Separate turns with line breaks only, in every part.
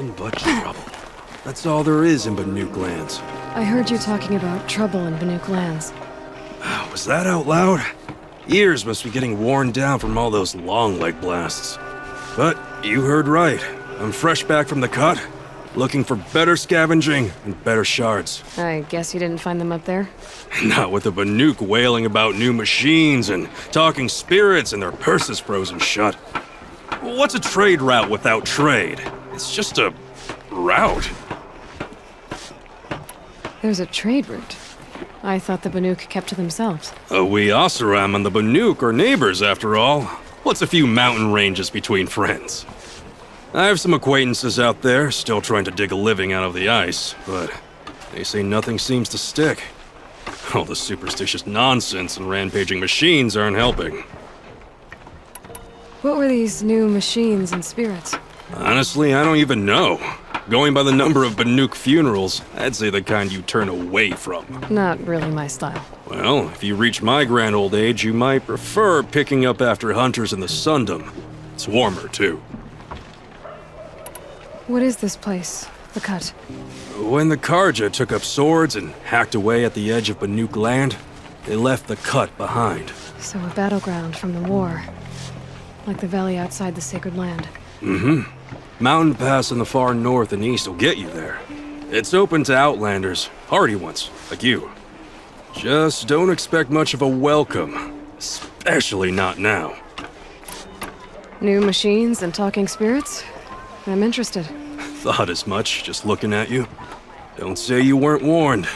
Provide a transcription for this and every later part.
Nothing but trouble. That's all there is in Banuk lands.
I heard you talking about trouble in Banuk lands.
Was that out loud? Ears must be getting worn down from all those long leg blasts. But you heard right. I'm fresh back from the cut, looking for better scavenging and better shards.
I guess you didn't find them up there?
Not with the Banuk wailing about new machines and talking spirits and their purses frozen shut. What's a trade route without trade? It's just a route.
There's a trade route. I thought the Banuk kept to themselves.
We Oseram and the Banuk are neighbors, after all. What's a few mountain ranges between friends? I have some acquaintances out there, still trying to dig a living out of the ice, but they say nothing seems to stick. All the superstitious nonsense and rampaging machines aren't helping.
What were these new machines and spirits?
Honestly, I don't even know. Going by the number of Banuk funerals, I'd say the kind you turn away from.
Not really my style.
Well, if you reach my grand old age, you might prefer picking up after hunters in the Sundom. It's warmer, too.
What is this place? The cut?
When the Karja took up swords and hacked away at the edge of Banuk land, they left the cut behind.
So a battleground from the war. Like the valley outside the Sacred Land.
Mm-hmm. Mountain Pass in the far north and east will get you there. It's open to outlanders, hardy ones, like you. Just don't expect much of a welcome, especially not now.
New machines and talking spirits? I'm interested.
Thought as much, just looking at you. Don't say you weren't warned.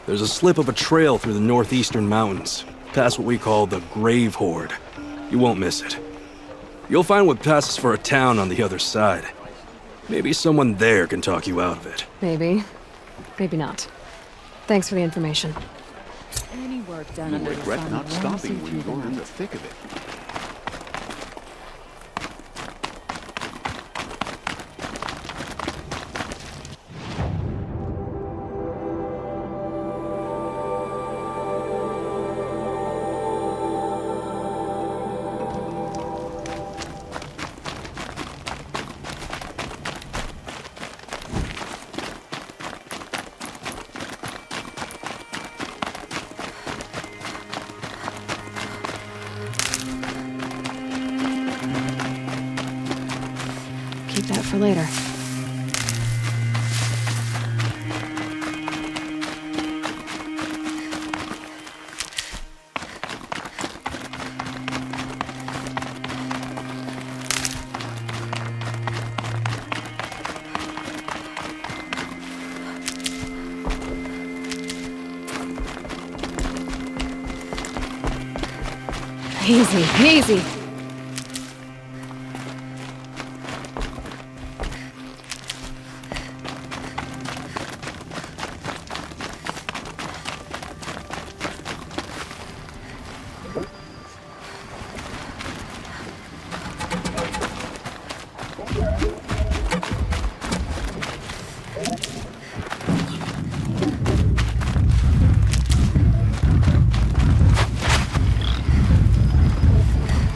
There's a slip of a trail through the northeastern mountains, past what we call the Grave Horde. You won't miss it. You'll find what passes for a town on the other side. Maybe someone there can talk you out of it.
Maybe. Maybe not. Thanks for the information.
Any work done
You'll
under
regret
the sun
not
will
stopping
suit
when
you
you go in
tonight.
the thick of it.
Keep that for later. Easy, easy.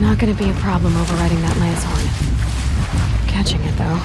Not gonna be a problem overriding that lance horn. Catching it, though.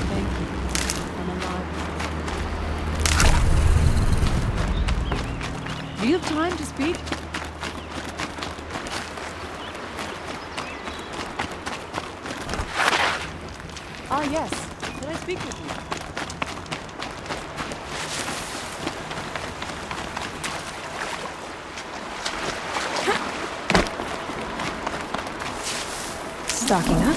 Thank you. I'm alive. Do you have time to speak? Ah, yes. Can I speak with you?
Stocking up.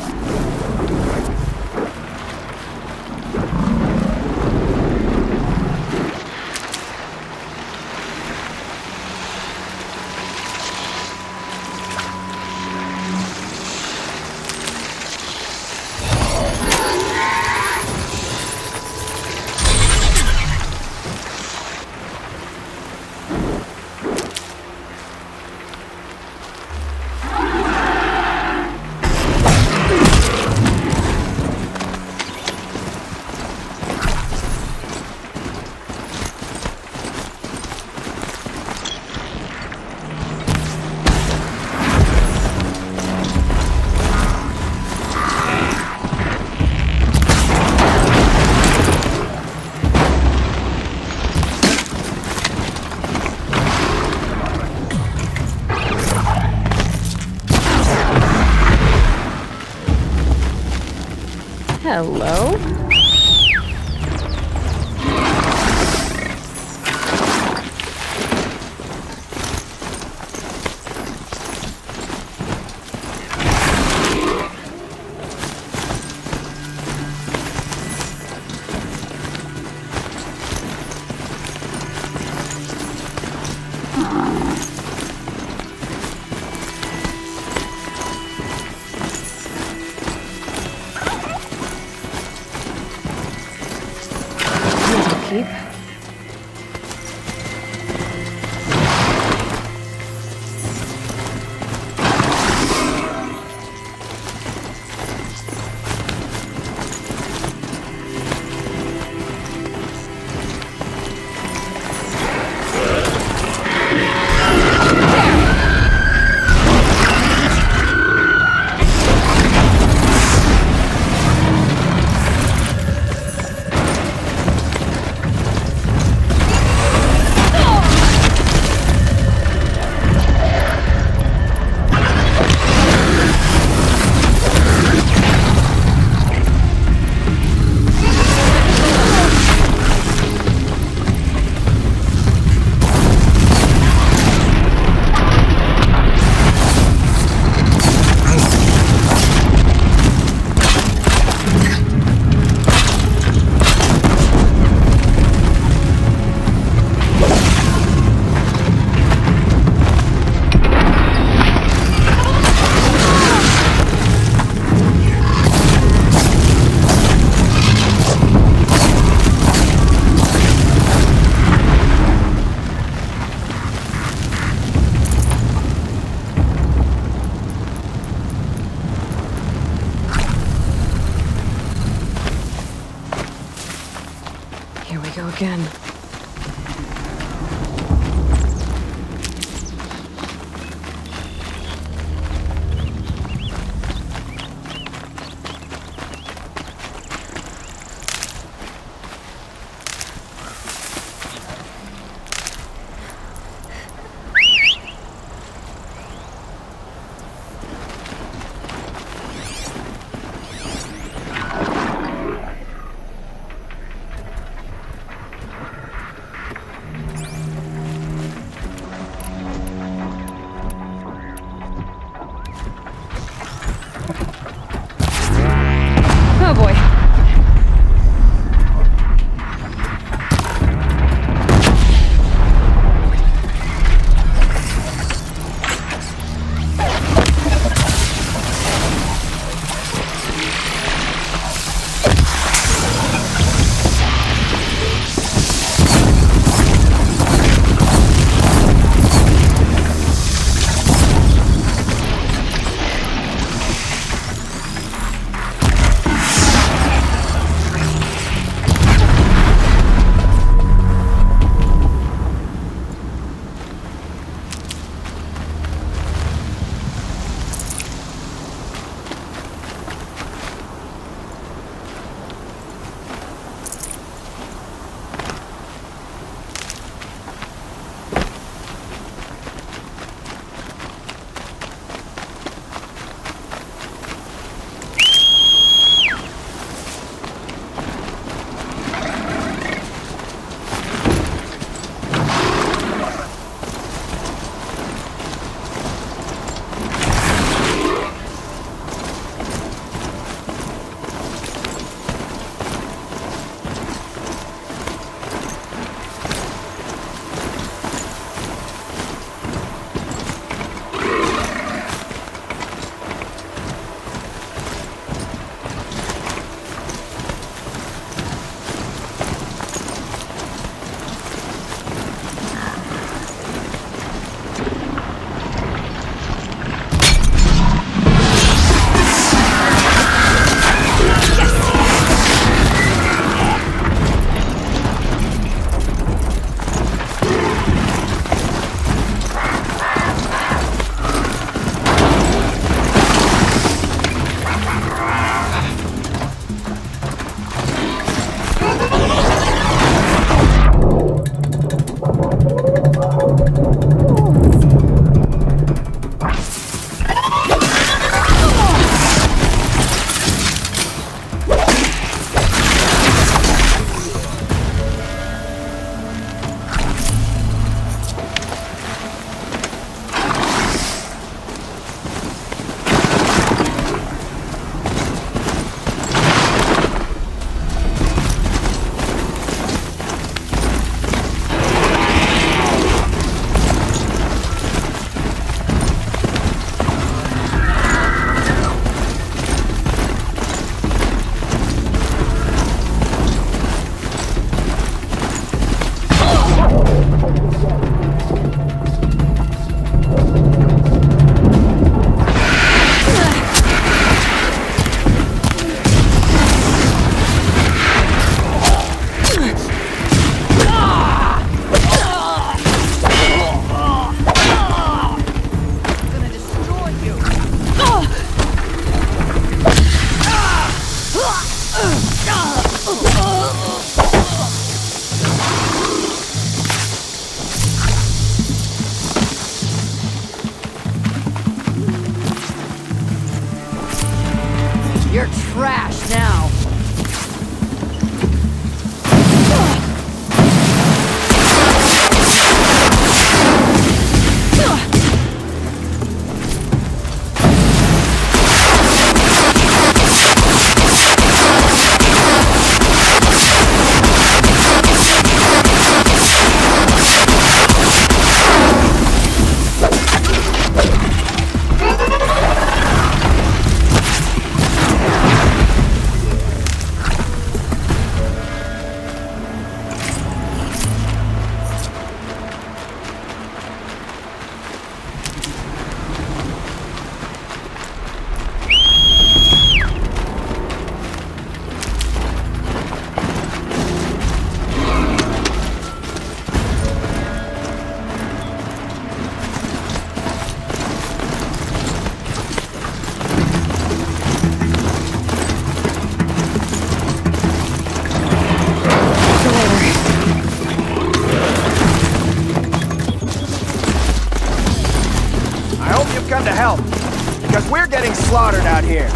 Hello? Keep. Here we go again.
You're trash now.
Come to help, because we're getting slaughtered out here.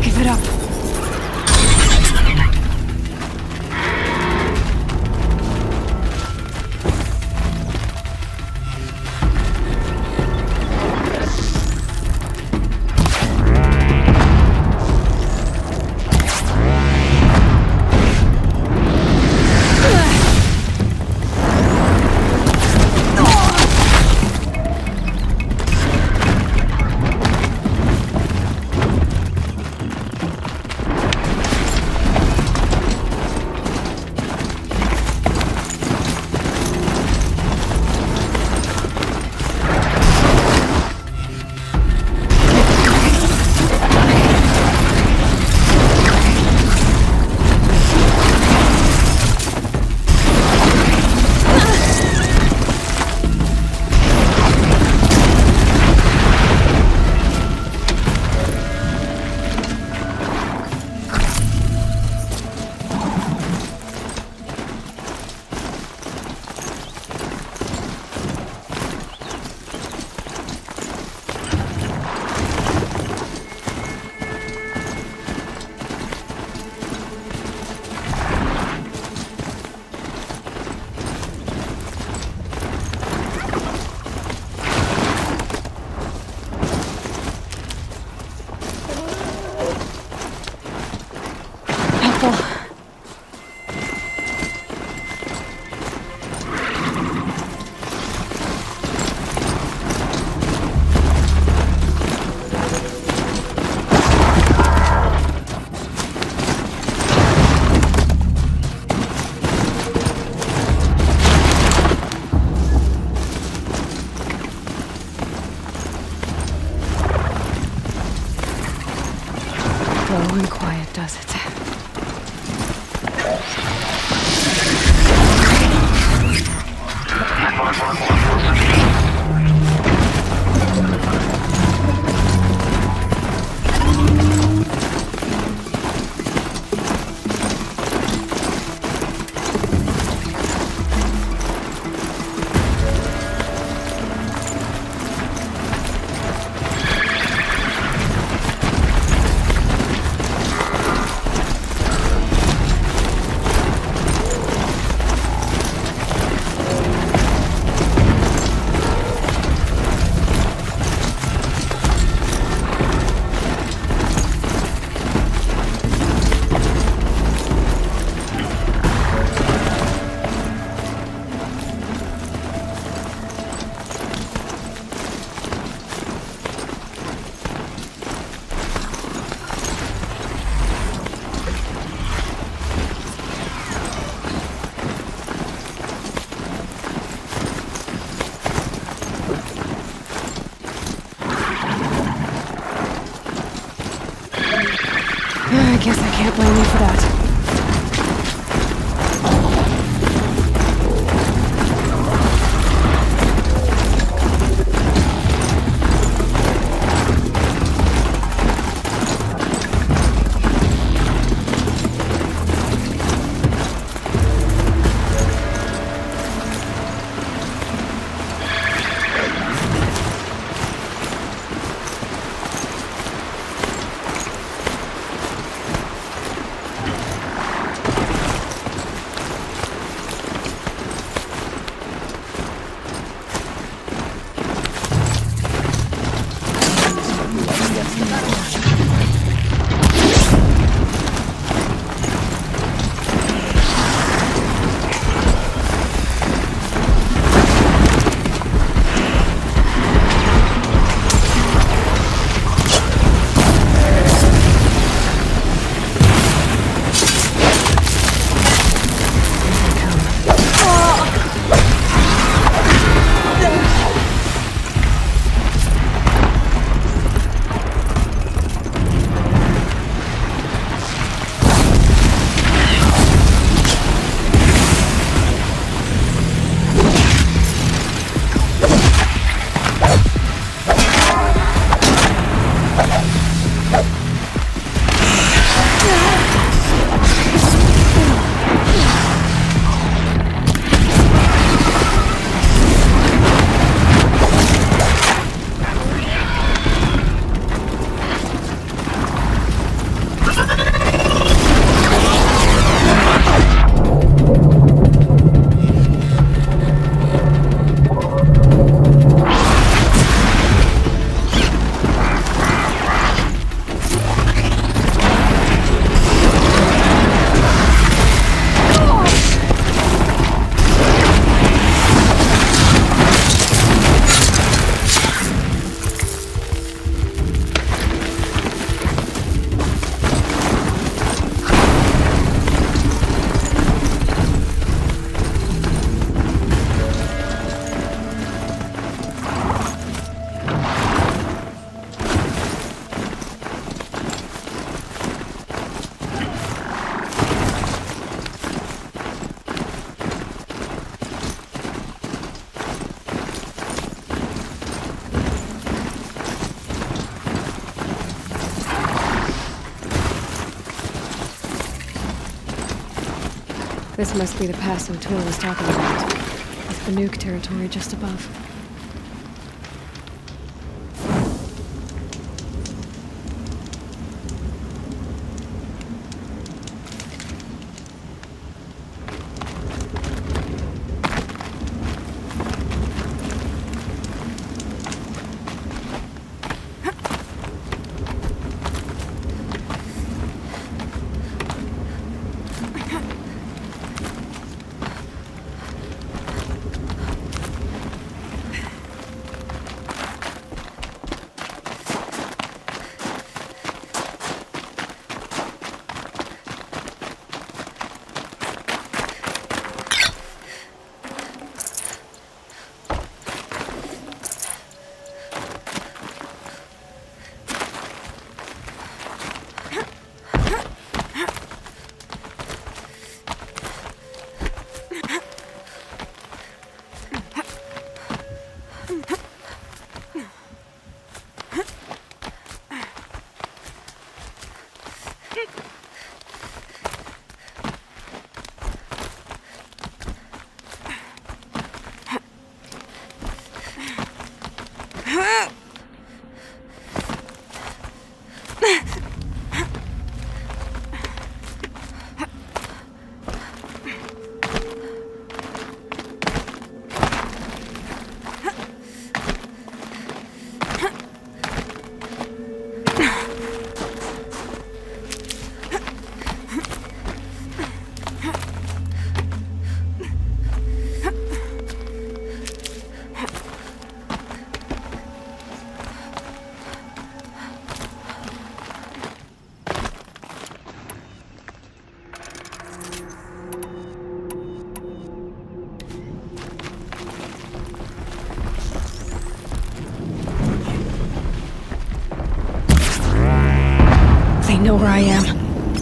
Give it up. Slow and quiet does it. guess I can't blame you for that. This must be the pass O'Toole was talking about, with the nuke territory just above. They know where I am.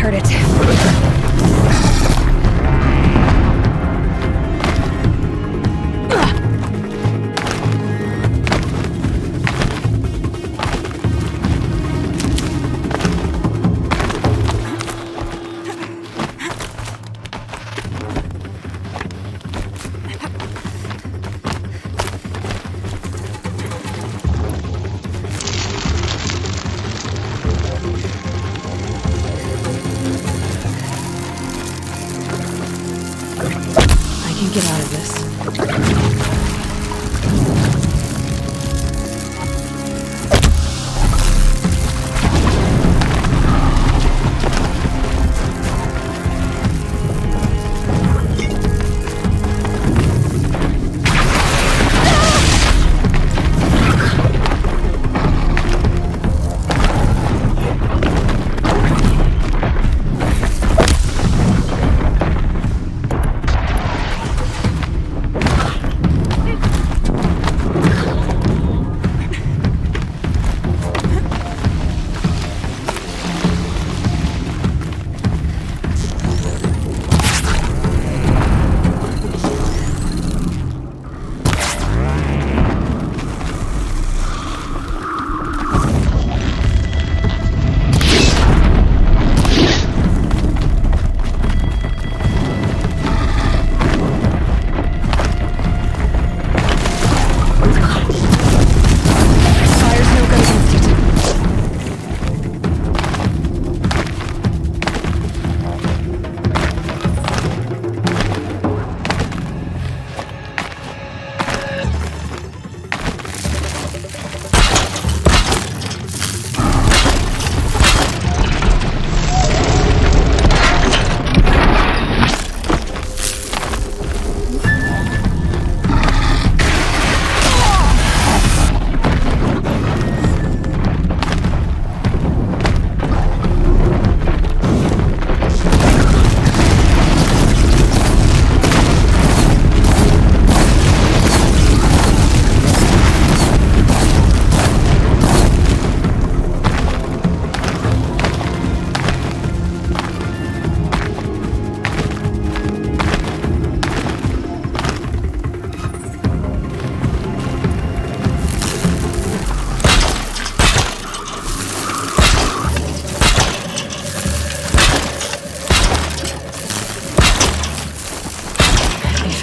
heard it. Get out of this.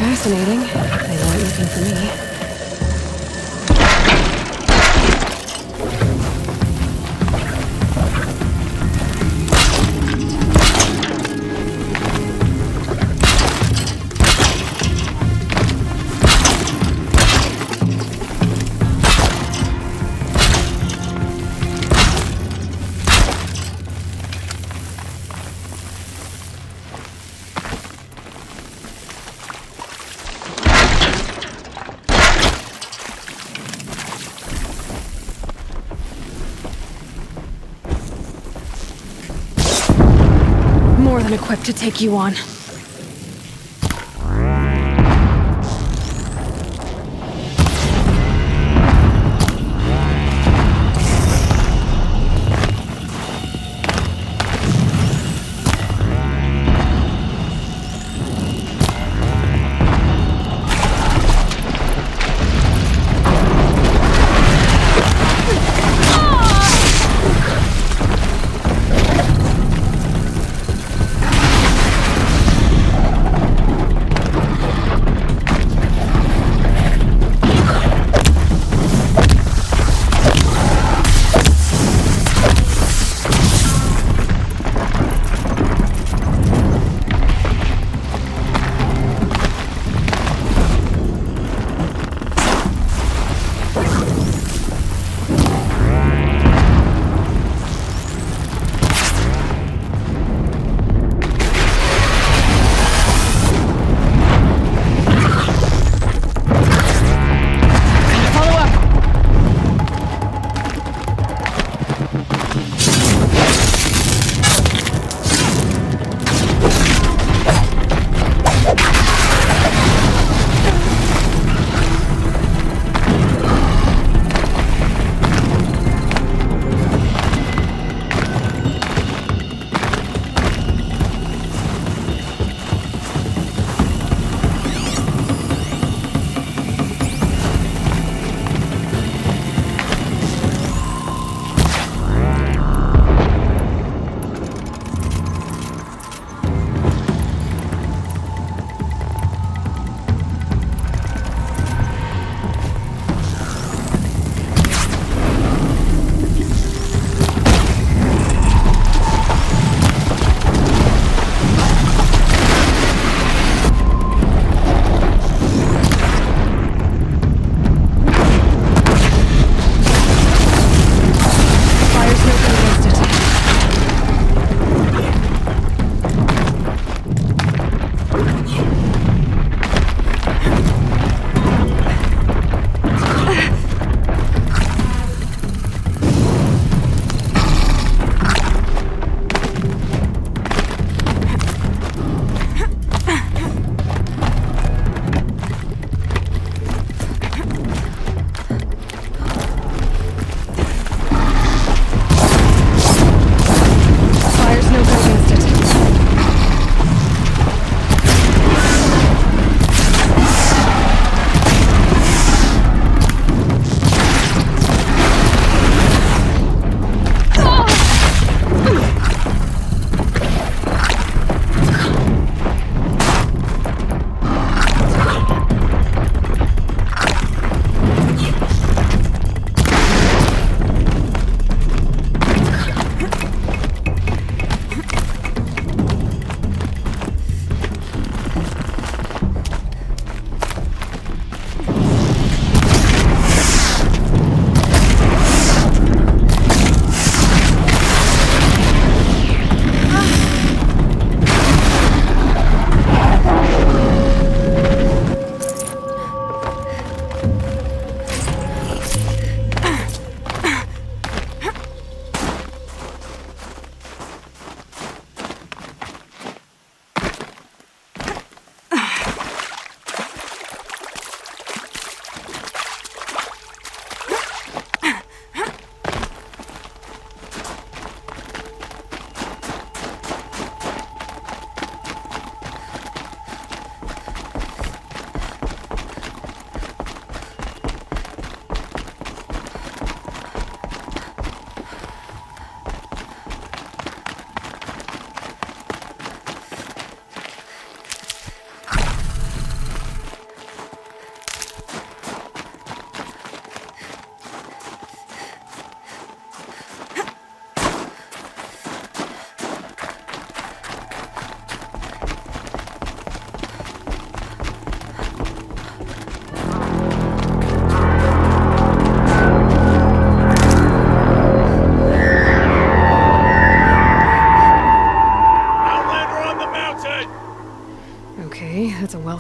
Fascinating. They weren't looking for me. More than equipped to take you on.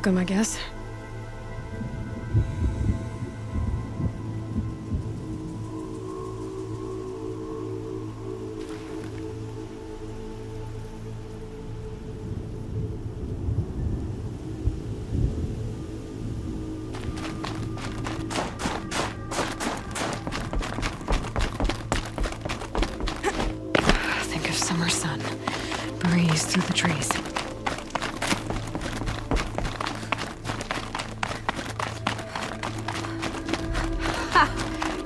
welcome, I guess. Think of summer sun. Breeze through the trees.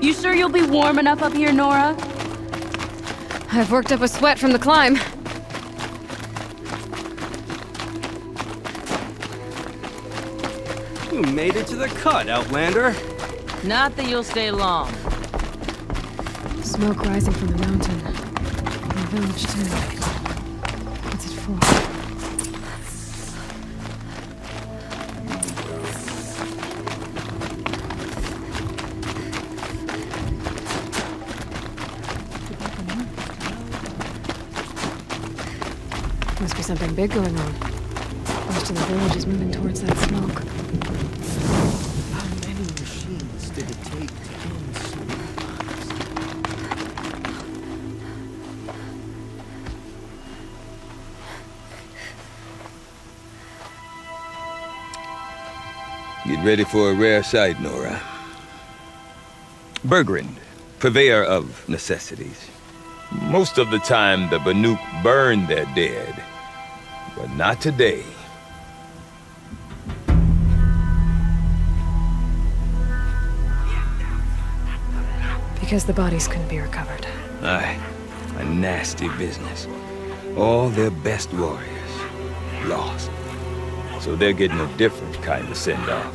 You sure you'll be warm enough up here, Nora?
I've worked up a sweat from the climb.
You made it to the cut, Outlander.
Not that you'll stay long.
Smoke rising from the mountain. The village, too. What's it for? Must be something big going on. Most of the village is moving towards that smoke.
How many machines did it take to end Sony?
Get ready for a rare sight, Nora. Bergrand, purveyor of necessities. Most of the time, the Banuk burn their dead. But not today.
Because the bodies couldn't be recovered.
Aye, a nasty business. All their best warriors lost. So they're getting a different kind of send-off.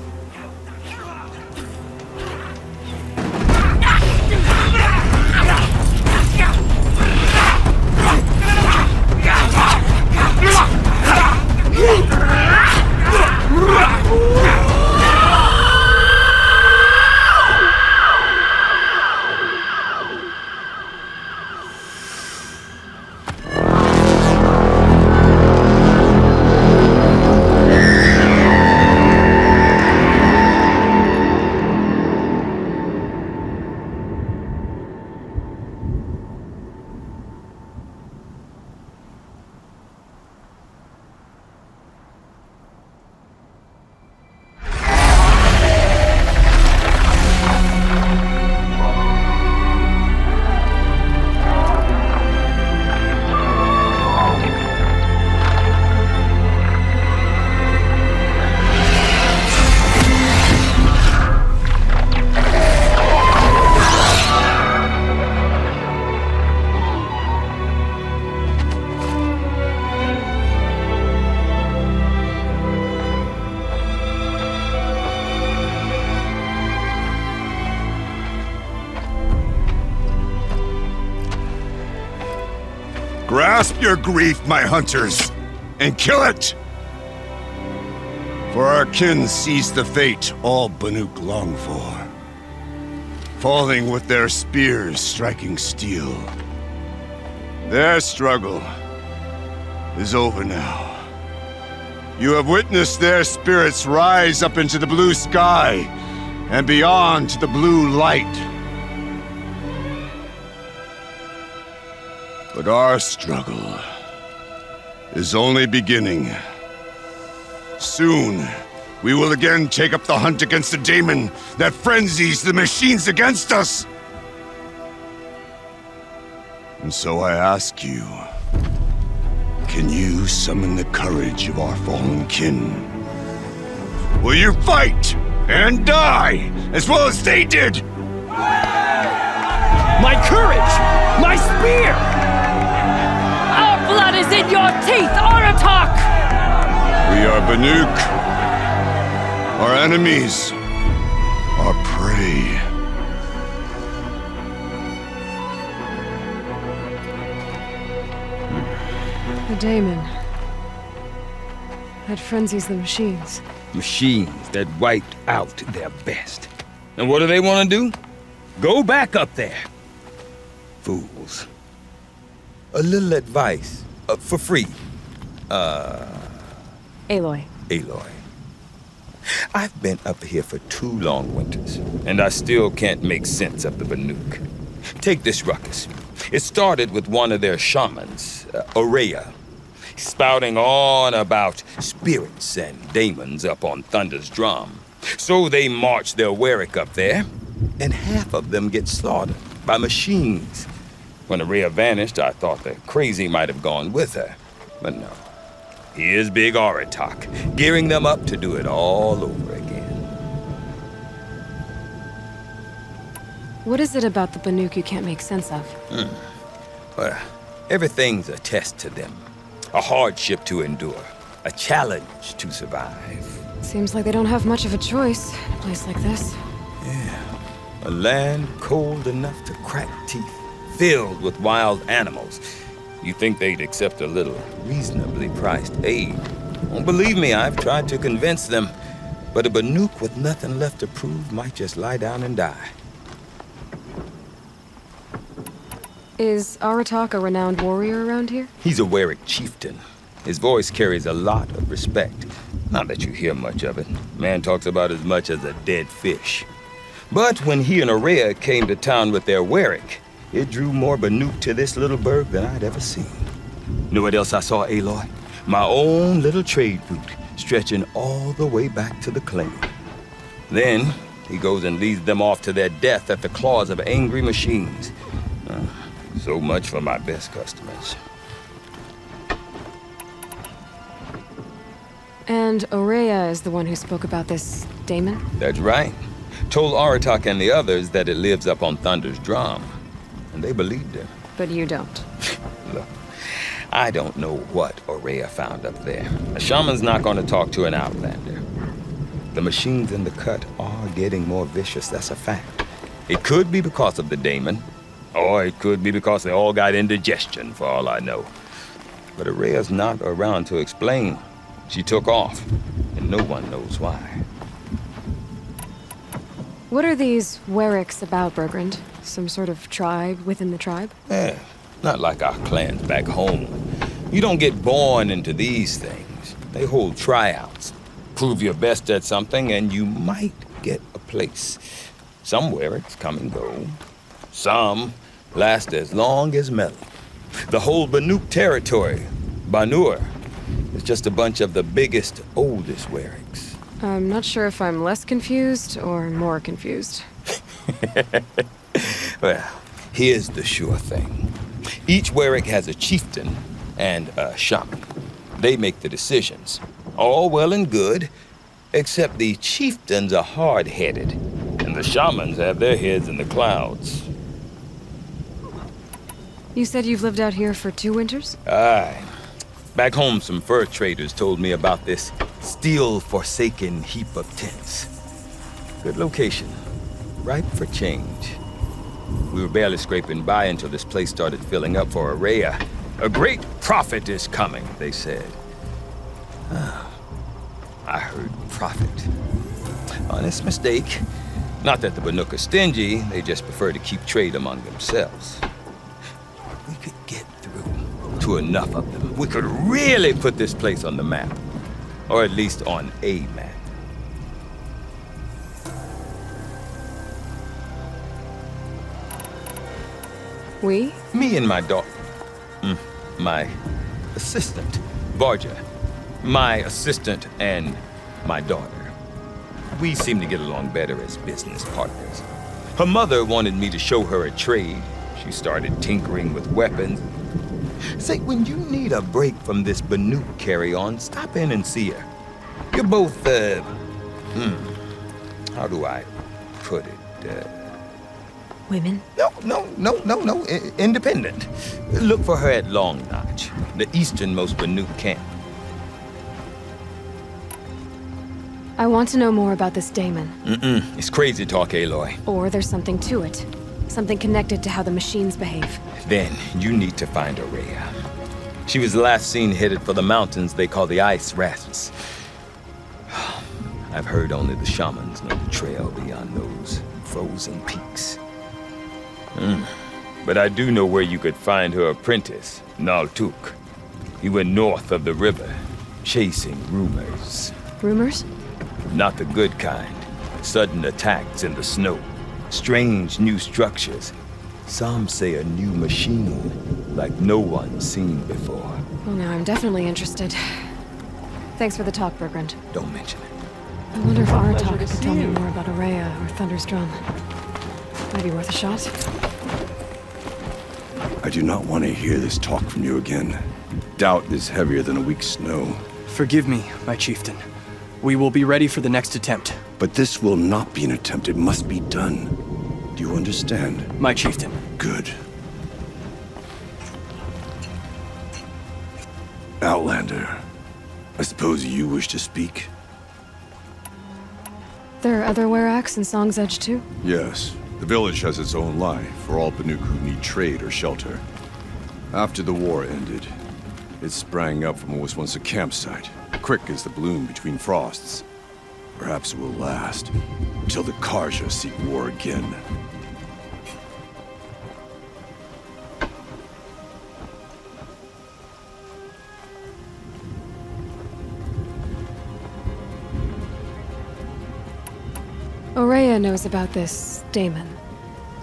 Grasp your grief, my hunters, and kill it! For our kin sees the fate all Banuk long for. Falling with their spears striking steel. Their struggle is over now. You have witnessed their spirits rise up into the blue sky and beyond to the blue light. But our struggle is only beginning. Soon, we will again take up the hunt against the daemon that frenzies the machines against us. And so I ask you, can you summon the courage of our fallen kin? Will you fight and die as well as they did?
My courage! My spear!
Our blood is in your teeth, Aratak!
We are Banuk. Our enemies are prey.
The daemon. That frenzies the machines.
Machines that wiped out their best. And what do they want to do? Go back up there. Fools. A little advice, for free.
Aloy.
Aloy. I've been up here for 2 long winters, and I still can't make sense of the Banuk. Take this ruckus. It started with one of their shamans, Orea, spouting on about spirits and demons up on Thunder's drum. So they march their Warwick up there, and half of them get slaughtered by machines. When Orea vanished, I thought the crazy might have gone with her, but no. Here's Big Aratak, gearing them up to do it all over again.
What is it about the Banuk you can't make sense of?
Well, everything's a test to them. A hardship to endure. A challenge to survive.
Seems like they don't have much of a choice in a place like this.
Yeah. A land cold enough to crack teeth, filled with wild animals. You think they'd accept a little reasonably priced aid. Well, believe me, I've tried to convince them. But a Banuk with nothing left to prove might just lie down and die.
Is Aratak a renowned warrior around here?
He's a Warwick chieftain. His voice carries a lot of respect. Not that you hear much of it. Man talks about as much as a dead fish. But when he and Orea came to town with their Warwick, it drew more Banuk to this little burg than I'd ever seen. Know what else I saw, Aloy? My own little trade route, stretching all the way back to the claim. Then, he goes and leads them off to their death at the claws of angry machines. So much for my best customers.
And Orea is the one who spoke about this daemon?
That's right. Told Aratak and the others that it lives up on Thunder's drum. And they believed him.
But you don't.
Look, I don't know what Orea found up there. A shaman's not going to talk to an outlander. The machines in the cut are getting more vicious, that's a fact. It could be because of the daemon, or it could be because they all got indigestion, for all I know. But Orea's not around to explain. She took off, and no one knows why.
What are these Warwicks about, Bergrand? Some sort of tribe within the tribe?
Not like our clans back home. You don't get born into these things. They hold tryouts. Prove your best at something, and you might get a place. Some Warwicks come and go. Some last as long as Melon. The whole Banuk territory, Banur, is just a bunch of the biggest, oldest Warwicks.
I'm not sure if I'm less confused or more confused.
Well, here's the sure thing. Each Warwick has a chieftain and a shaman. They make the decisions. All well and good, except the chieftains are hard-headed, and the shamans have their heads in the clouds.
You said you've lived out here for 2 winters?
Aye. Back home, some fur traders told me about this still-forsaken heap of tents. Good location. Ripe for change. We were barely scraping by until this place started filling up for Orea. A great prophet is coming, they said. I heard prophet. Honest mistake. Not that the Banuk are stingy, they just prefer to keep trade among themselves. We could get through to enough of them. We could really put this place on the map. Or at least on a map.
We?
Me and my daughter. My assistant, Barja. My assistant and my daughter. We seem to get along better as business partners. Her mother wanted me to show her a trade. She started tinkering with weapons. Say, when you need a break from this Banuk carry-on, stop in and see her. You're both, how do I put it?
Women?
No. Independent. Look for her at Long Notch, the easternmost Banuk camp.
I want to know more about this daemon.
It's crazy talk, Aloy.
Or there's something to it. Something connected to how the machines behave.
Then you need to find Orea. She was last seen headed for the mountains they call the Ice Rasps. I've heard only the shamans know the trail beyond those frozen peaks. But I do know where you could find her apprentice, Naltuk. He went north of the river, chasing rumors.
Rumors?
Not the good kind. Sudden attacks in the snow. Strange new structures. Some say a new machine, like no one's seen before.
Well, now I'm definitely interested. Thanks for the talk, Bergrand.
Don't mention it.
I wonder if
Pleasure
Aratak
to
could
see
tell me
you.
more about Araya or Thunder's Drum. Might be worth a shot.
I do not want to hear this talk from you again. Doubt is heavier than a week's snow.
Forgive me, my chieftain. We will be ready for the next attempt.
But this will not be an attempt. It must be done. Do you understand?
My chieftain.
Good. Outlander, I suppose you wish to speak?
There are other Weraks in Song's Edge too?
Yes. The village has its own life for all Banuk who need trade or shelter. After the war ended, it sprang up from what was once a campsite, quick as the bloom between frosts. Perhaps it will last, until the Karja seek war again.
Araya knows about this Damon.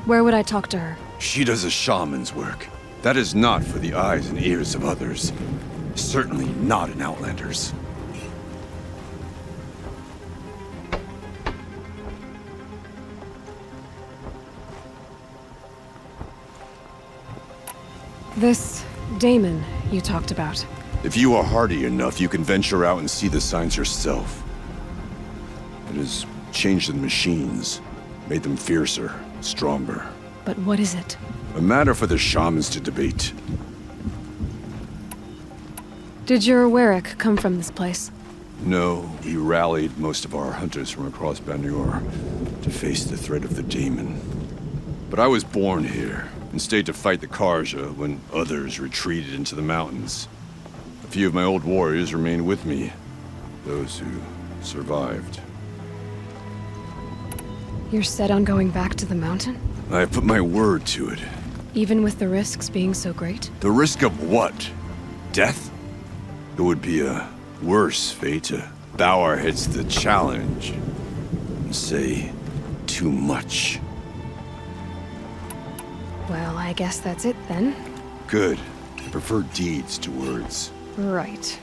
Where would I talk to her?
She does a shaman's work. That is not for the eyes and ears of others. Certainly not an Outlander's.
This Damon you talked about.
If you are hardy enough, you can venture out and see the signs yourself. It has changed the machines, made them fiercer, stronger.
But what is it?
A matter for the shamans to debate.
Did your Werak come from this place?
No, we rallied most of our hunters from across Banur to face the threat of the Daemon. But I was born here, and stayed to fight the Karja when others retreated into the mountains. A few of my old warriors remained with me, those who survived.
You're set on going back to the mountain?
I have put my word to it.
Even with the risks being so great?
The risk of what? Death? It would be a worse fate to bow our heads to the challenge and say too much.
Well, I guess that's it then.
Good. I prefer deeds to words.
Right.